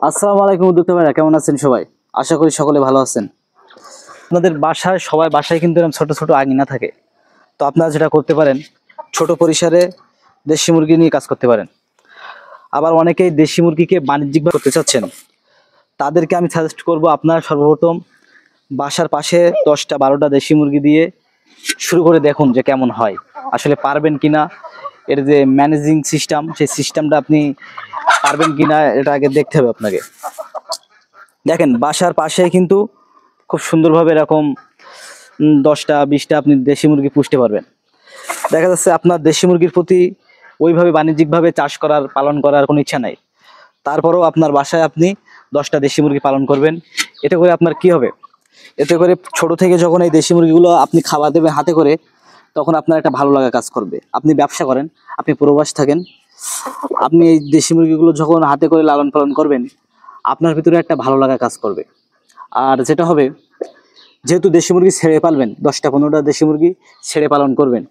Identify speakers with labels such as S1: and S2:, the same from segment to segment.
S1: আসসালামু আলাইকুম উদ্যোক্তা ভাইরা, কেমন আছেন সবাই? আশা করি সকলে ভালো আছেন। আপনাদের বাসায় সবাই বাসায় কিন্তু এরকম ছোট ছোট আঙিনা থাকে। তো আপনারা যেটা করতে পারেন, ছোট পরিসরে দেশি মুরগি নিয়ে কাজ করতে পারেন। আবার অনেকেই দেশি মুরগিকে বাণিজ্যিকভাবে করতে চাচ্ছেন, তাদেরকে আমি সাজেস্ট করব আপনারা সর্বপ্রথম বাসার পাশে 10টা-12টা দেশি মুরগি দিয়ে শুরু করে দেখুন যে কেমন হয়, আসলে পারবেন কিনা। এর যে ম্যানেজিং সিস্টেম, সেই সিস্টেমটা আপনি পারবেন কিনা এটা আগে দেখতে হবে আপনাকে। দেখেন, বাসার পাশে কিন্তু খুব সুন্দরভাবে এরকম 10টা-20টা আপনি দেশি মুরগি পুষতে পারবেন। দেখা যাচ্ছে আপনার দেশি মুরগির প্রতি ওইভাবে বাণিজ্যিকভাবে চাষ করার পালন করার কোনো ইচ্ছা নাই, তারপরেও আপনার বাসায় আপনি 10টা দেশি মুরগি পালন করবেন। এতে করে আপনার কি হবে, এতে করে ছোট থেকে যখন এই দেশি মুরগিগুলো আপনি খাবার দেবেন হাতে করে, তখন আপনার একটা ভালো লাগা কাজ করবে। আপনি ব্যবসা করেন, আপনি প্রবাস থাকেন, আপনি এই দেশি মুরগিগুলো যখন হাতে করে লালন পালন করবেন, আপনার ভিতরে একটা ভালো লাগা কাজ করবে। আর যেটা হবে, যেহেতু দেশি মুরগি ছেড়ে পালবেন, 10টা-15টা দেশি মুরগি ছেড়ে পালন করবেন,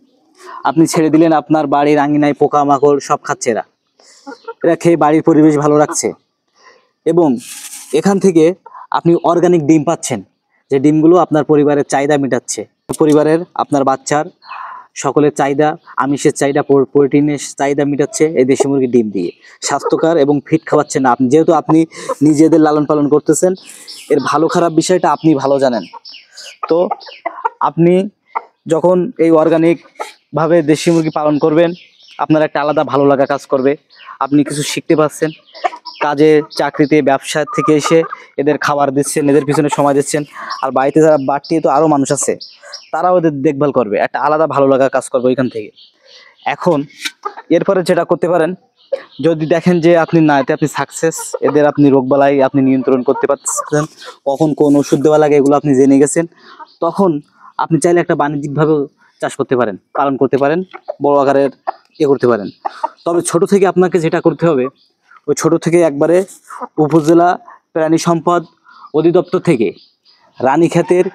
S1: আপনি ছেড়ে দিলেন, আপনার বাড়ির আঙিনায় পোকামাকড় সব খাচ্ছে, এরা এরা খেয়ে বাড়ির পরিবেশ ভালো রাখছে। এবং এখান থেকে আপনি অর্গানিক ডিম পাচ্ছেন, যে ডিমগুলো আপনার পরিবারের চাহিদা মেটাচ্ছে। পরিবারের আপনার বাচ্চার সকলের চাহিদা, আমিষের চাহিদা, প্রোটিনের চাহিদা মেটাচ্ছে এই দেশি মুরগির ডিম দিয়ে। স্বাস্থ্যকর এবং ফিট খাওয়াচ্ছেন না আপনি, যেহেতু আপনি নিজেদের লালন পালন করতেছেন, এর ভালো খারাপ বিষয়টা আপনি ভালো জানেন। তো আপনি যখন এই অর্গানিক ভাবে দেশি মুরগি পালন করবেন, আপনার একটা আলাদা ভালো লাগা কাজ করবে। আপনি কিছু শিখতে পারছেন, কাজে চাকরিতে ব্যবসা থেকে এসে এদের খাবার দিচ্ছেন, এদের পিছনে সময় দিচ্ছেন। আর বাড়িতে যারা বাড়তি তো আরও মানুষ আছে, তারাও ওদের দেখভাল করবে, একটা আলাদা ভালো লাগা কাজ করবে ওইখান থেকে। এখন এরপরে যেটা করতে পারেন, যদি দেখেন যে আপনি না, এতে আপনি সাকসেস, এদের আপনি রোগবালাই আপনি নিয়ন্ত্রণ করতে পারছেন, কখন কোন ওষুধ দেওয়া লাগে এগুলো আপনি জেনে গেছেন, তখন আপনি চাইলে একটা বাণিজ্যিকভাবেও চাষ করতে পারেন, পালন করতে পারেন, বড় আকারের করতে পারেন। তবে ছোট থেকে আপনাকে যেটা করতে হবে, ওই ছোট থেকে একবারে উপজেলা প্রাণী সম্পদ অধিদপ্তর থেকে রানীক্ষেতের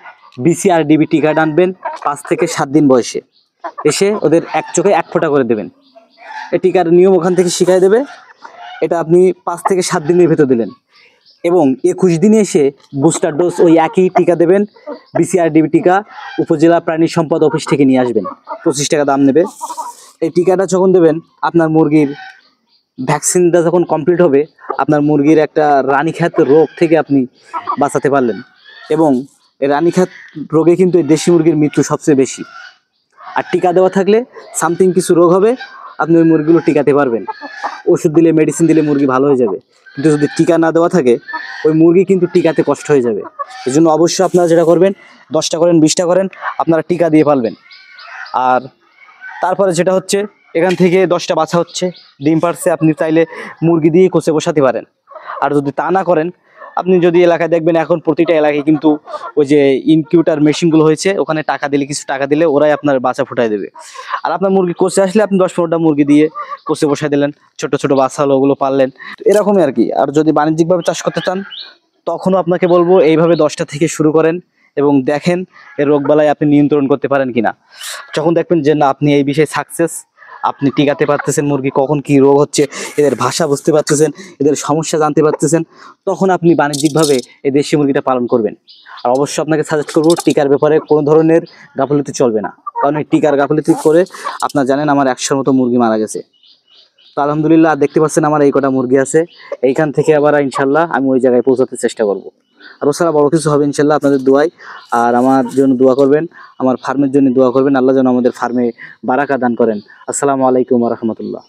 S1: BCRDB টিকা আনবেন 5 থেকে 7 দিন বয়সে, এসে ওদের এক চোখে 1 ফোঁটা করে দেবেন। এই টিকার নিয়ম ওখান থেকে শিখাই দেবে। এটা আপনি 5 থেকে 7 দিনের ভেতর দিলেন, এবং 21 দিনে এসে বুস্টার ডোজ ওই একই টিকা দেবেন। BCRDB টিকা উপজেলা প্রাণী সম্পদ অফিস থেকে নিয়ে আসবেন, 25 টাকা দাম নেবে। এই টিকাটা যখন দেবেন, আপনার মুরগির ভ্যাকসিনটা যখন কমপ্লিট হবে, আপনার মুরগির একটা রানীক্ষেত রোগ থেকে আপনি বাঁচাতে পারলেন। এবং এই রানীক্ষেত রোগে কিন্তু এই দেশি মুরগির মৃত্যু সবচেয়ে বেশি। আর টিকা দেওয়া থাকলে সামথিং কিছু রোগ হবে, আপনি ওই মুরগিগুলো টিকাতে পারবেন। ওষুধ দিলে, মেডিসিন দিলে মুরগি ভালো হয়ে যাবে, কিন্তু যদি টিকা না দেওয়া থাকে, ওই মুরগি কিন্তু টিকাতে কষ্ট হয়ে যাবে। এই জন্য অবশ্যই আপনারা যেটা করবেন, 10টা করেন 20টা করেন, আপনারা টিকা দিয়ে পালবেন। আর তারপরে যেটা হচ্ছে, এখান থেকে 10টা বাচ্চা হচ্ছে, ডিম পারছে, আপনি চাইলে মুরগি দিয়ে কোচে বসাতে পারেন। আর যদি তা না করেন, আপনি যদি এলাকায় দেখবেন, এখন প্রতিটা এলাকায় কিন্তু ওই যে ইনকিউটার মেশিনগুলো হয়েছে, ওখানে টাকা দিলে, কিছু টাকা দিলে ওরাই আপনার বাচ্চা ফুটাই দেবে। আর আপনার মুরগি কোচে আসলে আপনি 10-15টা মুরগি দিয়ে কোচে বসাই দিলেন, ছোট ছোট বাচ্চা হলো, ওগুলো পারলেন, এরকমই আর কি। আর যদি বাণিজ্যিকভাবে চাষ করতে চান, তখনও আপনাকে বলবো এইভাবে 10টা থেকে শুরু করেন, এবং দেখেন এর রোগবালাই আপনি নিয়ন্ত্রণ করতে পারেন কিনা। যখন দেখবেন যে না, আপনি এই বিষয়ে সাকসেস, আপনি টিকাতে পারতেছেন, মুরগি কখন কি রোগ হচ্ছে এদের ভাষা বুঝতে পারতেছেন, এদের সমস্যা জানতে পারতেছেন, তখন আপনি বাণিজ্যিকভাবে এই দেশি মুরগিটা পালন করবেন। আর অবশ্যই আপনাকে সাজেস্ট করবো, টিকার ব্যাপারে কোনো ধরনের গাফিলতি চলবে না, কারণ এই টিকার গাফিলতি করে আপনার জানেন আমার 100-র মতো মুরগি মারা গেছে। তো আলহামদুলিল্লাহ, দেখতে পাচ্ছেন আমার এই কটা মুরগি আছে। এইখান থেকে আবার ইনশাল্লাহ আমি ওই জায়গায় পৌঁছাতে চেষ্টা করব। আর ওছাড়া বড় কিছু হবে ইনশাল্লাহ, আপনাদের দোয়ায়। আর আমার জন্য দোয়া করবেন, আমার ফার্মের জন্য দোয়া করবেন, আল্লাহ যেন আমাদের ফার্মে বারাকা দান করেন। আসসালামু আলাইকুম ওয়া রাহমাতুল্লাহ।